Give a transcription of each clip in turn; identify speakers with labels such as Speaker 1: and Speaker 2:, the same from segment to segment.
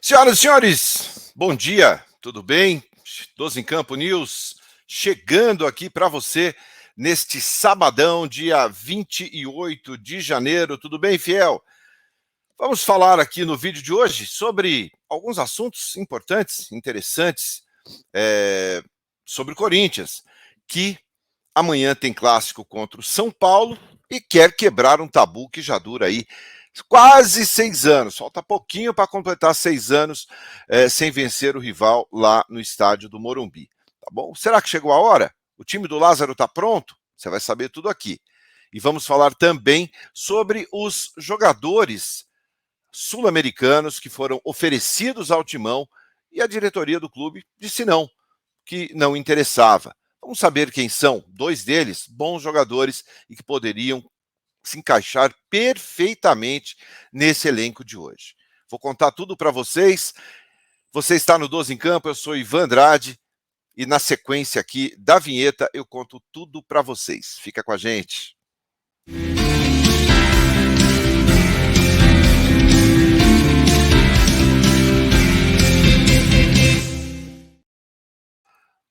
Speaker 1: Senhoras e senhores, bom dia, tudo bem? 12 em Campo News, chegando aqui para você neste sabadão, dia 28 de janeiro. Tudo bem, fiel? Vamos falar aqui no vídeo de hoje sobre alguns assuntos importantes, interessantes, sobre o Corinthians, que amanhã tem clássico contra o São Paulo e quer quebrar um tabu que já dura aí quase 6 anos. Falta pouquinho para completar 6 anos sem vencer o rival lá no estádio do Morumbi. Tá bom? Será que chegou a hora? O time do Lázaro está pronto? Você vai saber tudo aqui. E vamos falar também sobre os jogadores sul-americanos que foram oferecidos ao Timão e a diretoria do clube disse não, que não interessava. Vamos saber quem são. 2 deles, bons jogadores e que poderiam se encaixar perfeitamente nesse elenco de hoje. Vou contar tudo para vocês. Você está no 12 em Campo, eu sou Ivan Andrade e na sequência aqui da vinheta eu conto tudo para vocês. Fica com a gente.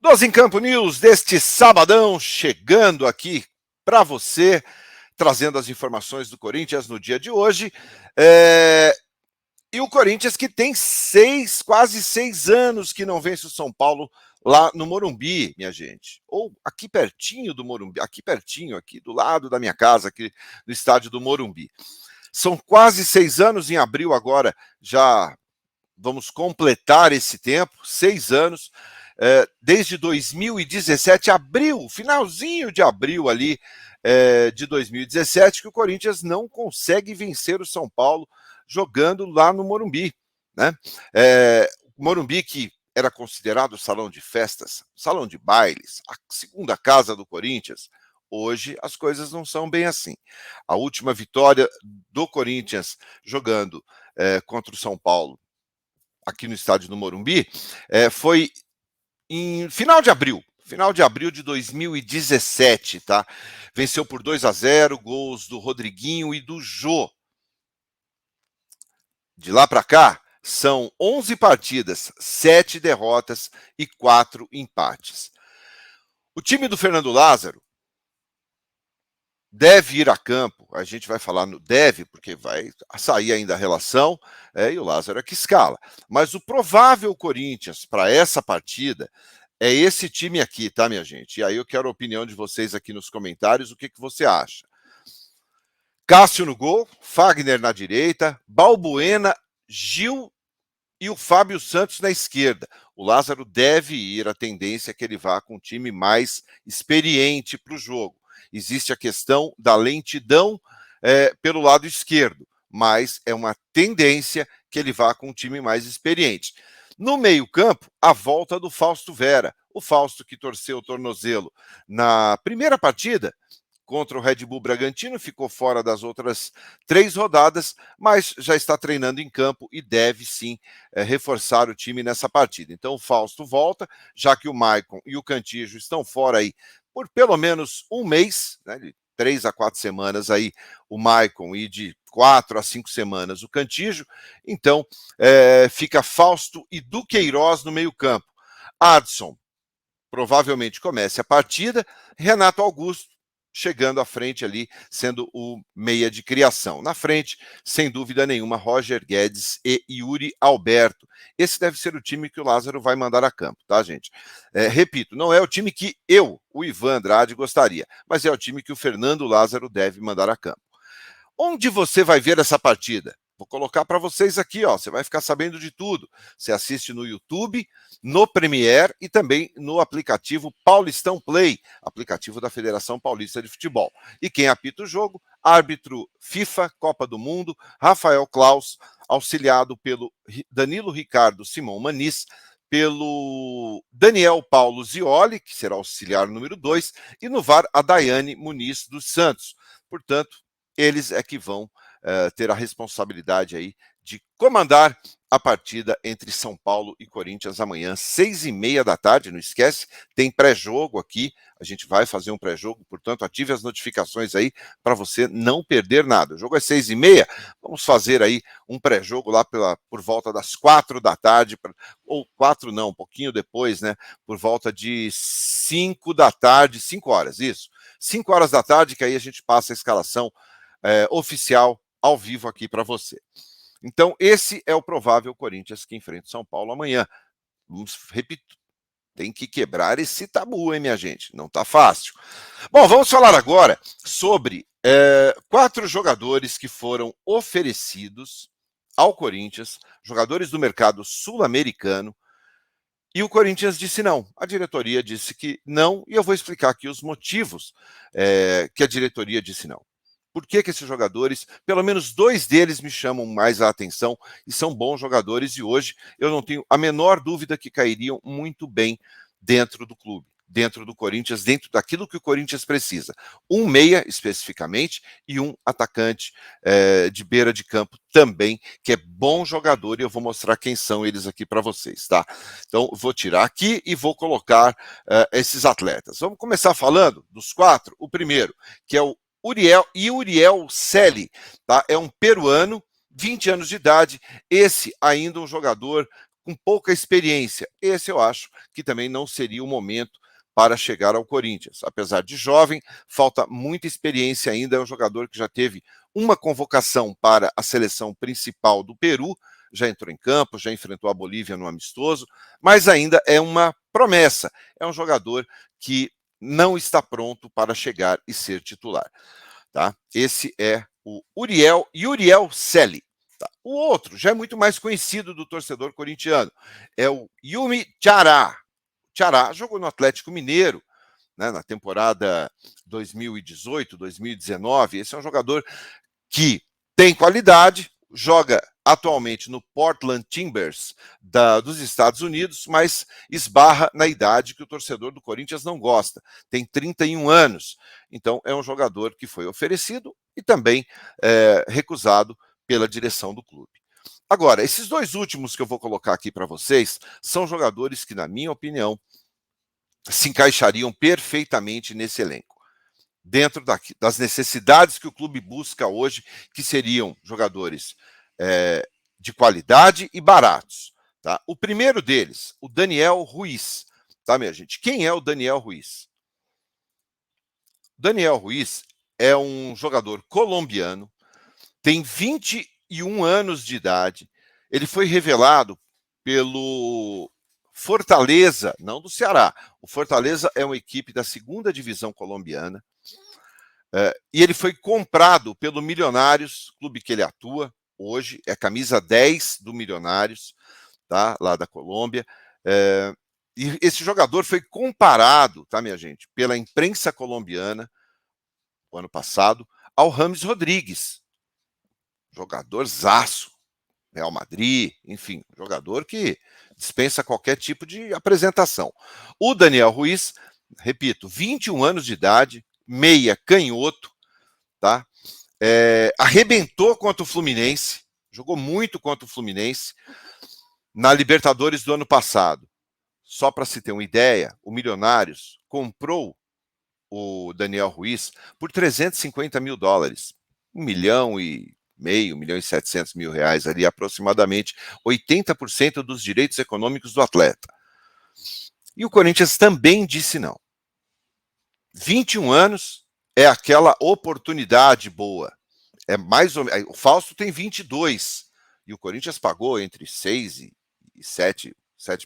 Speaker 1: 12 em Campo News deste sabadão, chegando aqui para você, trazendo as informações do Corinthians no dia de hoje. E o Corinthians que tem quase 6 anos que não vence o São Paulo lá no Morumbi, minha gente. Ou aqui pertinho do Morumbi, aqui pertinho, aqui do lado da minha casa, aqui no estádio do Morumbi. São quase 6 anos, em abril agora já vamos completar esse tempo, 6 anos. Desde 2017, abril, finalzinho de abril ali de 2017, que o Corinthians não consegue vencer o São Paulo jogando lá no Morumbi, né? Morumbi que era considerado salão de festas, salão de bailes, a segunda casa do Corinthians. Hoje as coisas não são bem assim. A última vitória do Corinthians jogando contra o São Paulo aqui no estádio do Morumbi foi em final de abril de 2017, tá? Venceu por 2-0, gols do Rodriguinho e do Jô. De lá para cá, são 11 partidas, 7 derrotas e 4 empates. O time do Fernando Lázaro deve ir a campo, a gente vai falar no deve, porque vai sair ainda a relação, e o Lázaro é que escala. Mas o provável Corinthians para essa partida é esse time aqui, tá, minha gente? E aí eu quero a opinião de vocês aqui nos comentários, o que você acha? Cássio no gol, Fagner na direita, Balbuena, Gil e o Fábio Santos na esquerda. O Lázaro deve ir, a tendência é que ele vá com um time mais experiente para o jogo. Existe a questão da lentidão pelo lado esquerdo, mas é uma tendência que ele vá com um time mais experiente. No meio-campo, a volta do Fausto Vera. O Fausto que torceu o tornozelo na primeira partida contra o Red Bull Bragantino, ficou fora das outras 3 rodadas, mas já está treinando em campo e deve sim reforçar o time nessa partida. Então o Fausto volta, já que o Maicon e o Cantillo estão fora aí por pelo menos um mês, né, de 3 a 4 semanas aí o Maicon e de 4 a 5 semanas o Cantillo. Então fica Fausto e Duqueiroz no meio campo. Adson provavelmente comece a partida, Renato Augusto chegando à frente ali, sendo o meia de criação. Na frente, sem dúvida nenhuma, Roger Guedes e Yuri Alberto. Esse deve ser o time que o Lázaro vai mandar a campo, tá, gente? Repito, não é o time que eu, o Ivan Andrade, gostaria, mas é o time que o Fernando Lázaro deve mandar a campo. Onde você vai ver essa partida? Vou colocar para vocês aqui, ó. Você vai ficar sabendo de tudo. Você assiste no YouTube, no Premiere e também no aplicativo Paulistão Play, aplicativo da Federação Paulista de Futebol. E quem apita o jogo? Árbitro FIFA, Copa do Mundo, Rafael Klaus, auxiliado pelo Danilo Ricardo Simão Maniz, pelo Daniel Paulo Zioli, que será auxiliar número 2, e no VAR a Daiane Muniz dos Santos. Portanto, eles é que vão ter a responsabilidade aí de comandar a partida entre São Paulo e Corinthians amanhã, 6h30 da tarde. Não esquece, tem pré-jogo aqui, a gente vai fazer um pré-jogo, portanto, ative as notificações aí para você não perder nada. O jogo é 6h30, vamos fazer aí um pré-jogo lá por volta das 4 da tarde, ou 4 não, um pouquinho depois, né? Por volta de 5 da tarde, 5 horas, isso. 5 horas da tarde, que aí a gente passa a escalação oficial ao vivo aqui para você. Então, esse é o provável Corinthians que enfrenta o São Paulo amanhã. Repito, tem que quebrar esse tabu, hein, minha gente? Não tá fácil. Bom, vamos falar agora sobre 4 jogadores que foram oferecidos ao Corinthians, jogadores do mercado sul-americano, e o Corinthians disse não. A diretoria disse que não, e eu vou explicar aqui os motivos que a diretoria disse não. Por que esses jogadores, pelo menos 2 deles me chamam mais a atenção e são bons jogadores, e hoje eu não tenho a menor dúvida que cairiam muito bem dentro do clube, dentro do Corinthians, dentro daquilo que o Corinthians precisa. Um meia, especificamente, e um atacante de beira de campo também, que é bom jogador, e eu vou mostrar quem são eles aqui para vocês, tá? Então, vou tirar aqui e vou colocar esses atletas. Vamos começar falando dos 4. O primeiro, que é o Uriel Celi, tá? É um peruano, 20 anos de idade, esse ainda um jogador com pouca experiência. Esse eu acho que também não seria o momento para chegar ao Corinthians. Apesar de jovem, falta muita experiência ainda, é um jogador que já teve uma convocação para a seleção principal do Peru, já entrou em campo, já enfrentou a Bolívia no amistoso, mas ainda é uma promessa, é um jogador que não está pronto para chegar e ser titular. Tá? Esse é o Uriel Celi. Tá? O outro já é muito mais conhecido do torcedor corintiano, é o Yumi Chará. Chará jogou no Atlético Mineiro, né, na temporada 2018, 2019. Esse é um jogador que tem qualidade, joga atualmente no Portland Timbers dos Estados Unidos, mas esbarra na idade que o torcedor do Corinthians não gosta. Tem 31 anos. Então, é um jogador que foi oferecido e também recusado pela direção do clube. Agora, esses 2 últimos que eu vou colocar aqui para vocês são jogadores que, na minha opinião, se encaixariam perfeitamente nesse elenco, dentro das necessidades que o clube busca hoje, que seriam jogadores de qualidade e baratos. Tá? O primeiro deles, o Daniel Ruiz. Tá, minha gente? Quem é o Daniel Ruiz? Daniel Ruiz é um jogador colombiano, tem 21 anos de idade, ele foi revelado pelo Fortaleza, não do Ceará. O Fortaleza é uma equipe da 2ª divisão colombiana, e ele foi comprado pelo Milionários, clube que ele atua hoje, é camisa 10 do Milionários, tá? Lá da Colômbia. E esse jogador foi comparado, tá, minha gente, pela imprensa colombiana, o ano passado, ao James Rodrigues, jogadorzaço, Real Madrid, enfim, jogador que dispensa qualquer tipo de apresentação. O Daniel Ruiz, repito, 21 anos de idade, meia canhoto, tá? Arrebentou contra o Fluminense, jogou muito contra o Fluminense na Libertadores do ano passado. Só para se ter uma ideia, o Milionários comprou o Daniel Ruiz por $350 mil, $1,5 milhão, R$1,7 milhão ali, aproximadamente 80% dos direitos econômicos do atleta. E o Corinthians também disse não. 21 anos é aquela oportunidade boa. É mais ou menos. O Fausto tem 22 e o Corinthians pagou entre 6 e 7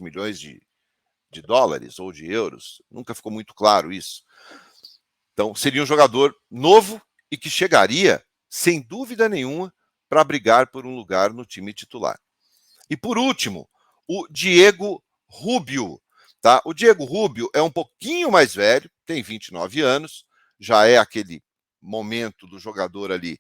Speaker 1: milhões de dólares ou de euros. Nunca ficou muito claro isso. Então, seria um jogador novo e que chegaria, sem dúvida nenhuma, para brigar por um lugar no time titular. E por último, o Diego Rubio. Tá? O Diego Rubio é um pouquinho mais velho, tem 29 anos, já é aquele momento do jogador ali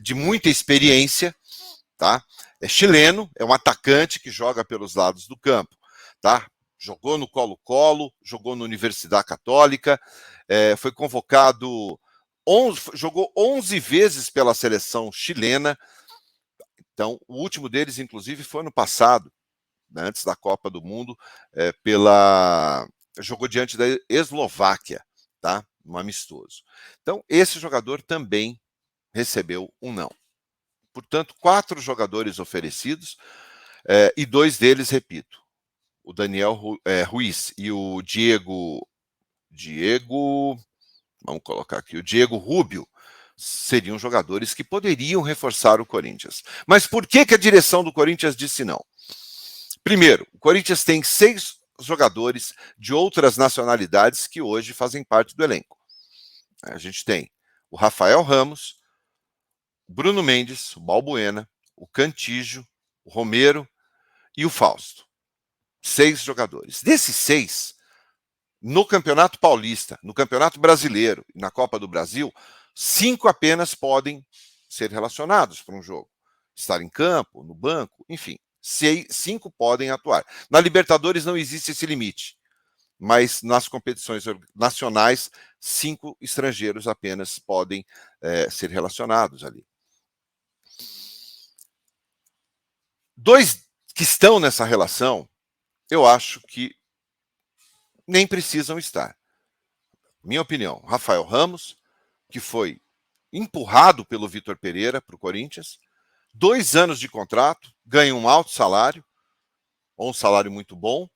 Speaker 1: de muita experiência, tá? É chileno, é um atacante que joga pelos lados do campo, tá? Jogou no Colo-Colo, jogou na Universidade Católica, foi convocado, jogou 11 vezes pela seleção chilena, Então, o último deles, inclusive, foi ano passado, né, antes da Copa do Mundo, jogou diante da Eslováquia, tá? Um amistoso. Então, esse jogador também recebeu um não. Portanto, 4 jogadores oferecidos, e 2 deles, repito, o Daniel Ruiz e o Diego, vamos colocar aqui, o Diego Rubio, seriam jogadores que poderiam reforçar o Corinthians. Mas por que a direção do Corinthians disse não? Primeiro, o Corinthians tem 6 jogadores de outras nacionalidades que hoje fazem parte do elenco. A gente tem o Rafael Ramos, o Bruno Mendes, o Balbuena, o Cantígio, o Romero e o Fausto. 6 jogadores. Desses 6, no Campeonato Paulista, no Campeonato Brasileiro e na Copa do Brasil, 5 apenas podem ser relacionados para um jogo. Estar em campo, no banco, enfim. 5 podem atuar. Na Libertadores não existe esse limite, mas nas competições nacionais, 5 estrangeiros apenas podem ser relacionados ali. 2 que estão nessa relação, eu acho que nem precisam estar. Minha opinião, Rafael Ramos, que foi empurrado pelo Vitor Pereira para o Corinthians, 2 anos de contrato, ganha um alto salário, ou um salário muito bom,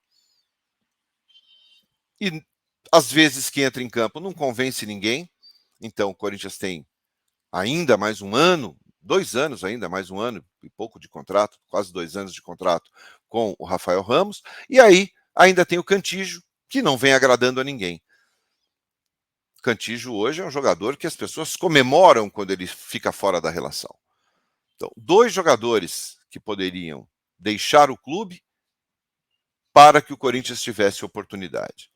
Speaker 1: e às vezes que entra em campo não convence ninguém, então o Corinthians tem ainda mais um ano, 2 anos ainda, mais um ano e pouco de contrato, quase 2 anos de contrato com o Rafael Ramos, e aí ainda tem o Cantígio, que não vem agradando a ninguém. Cantígio hoje é um jogador que as pessoas comemoram quando ele fica fora da relação. Então, 2 jogadores que poderiam deixar o clube para que o Corinthians tivesse oportunidade.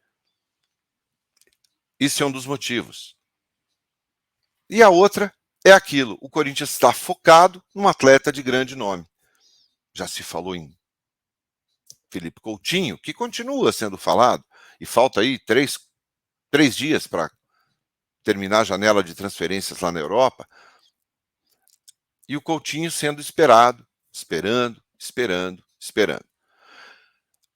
Speaker 1: Isso é um dos motivos. E a outra é aquilo, o Corinthians está focado num atleta de grande nome. Já se falou em Felipe Coutinho, que continua sendo falado, e falta aí 3 dias para terminar a janela de transferências lá na Europa, e o Coutinho sendo esperado, esperando.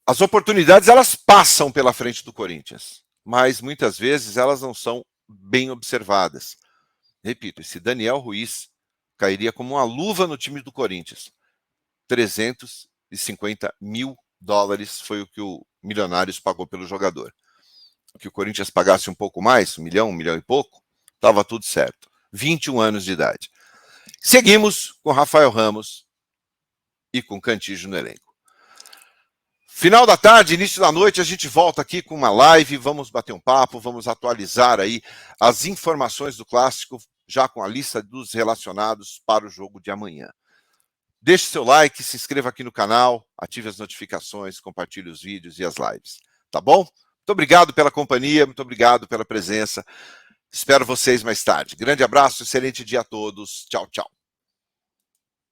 Speaker 1: As oportunidades, elas passam pela frente do Corinthians, mas muitas vezes elas não são bem observadas. Repito, esse Daniel Ruiz cairia como uma luva no time do Corinthians. 350 mil dólares foi o que o Milionários pagou pelo jogador. Que o Corinthians pagasse um pouco mais, 1 milhão e pouco, estava tudo certo. 21 anos de idade. Seguimos com Rafael Ramos e com Cantígio no elenco. Final da tarde, início da noite, a gente volta aqui com uma live, vamos bater um papo, vamos atualizar aí as informações do Clássico, já com a lista dos relacionados para o jogo de amanhã. Deixe seu like, se inscreva aqui no canal, ative as notificações, compartilhe os vídeos e as lives, tá bom? Muito obrigado pela companhia, muito obrigado pela presença. Espero vocês mais tarde. Grande abraço, excelente dia a todos. Tchau, tchau.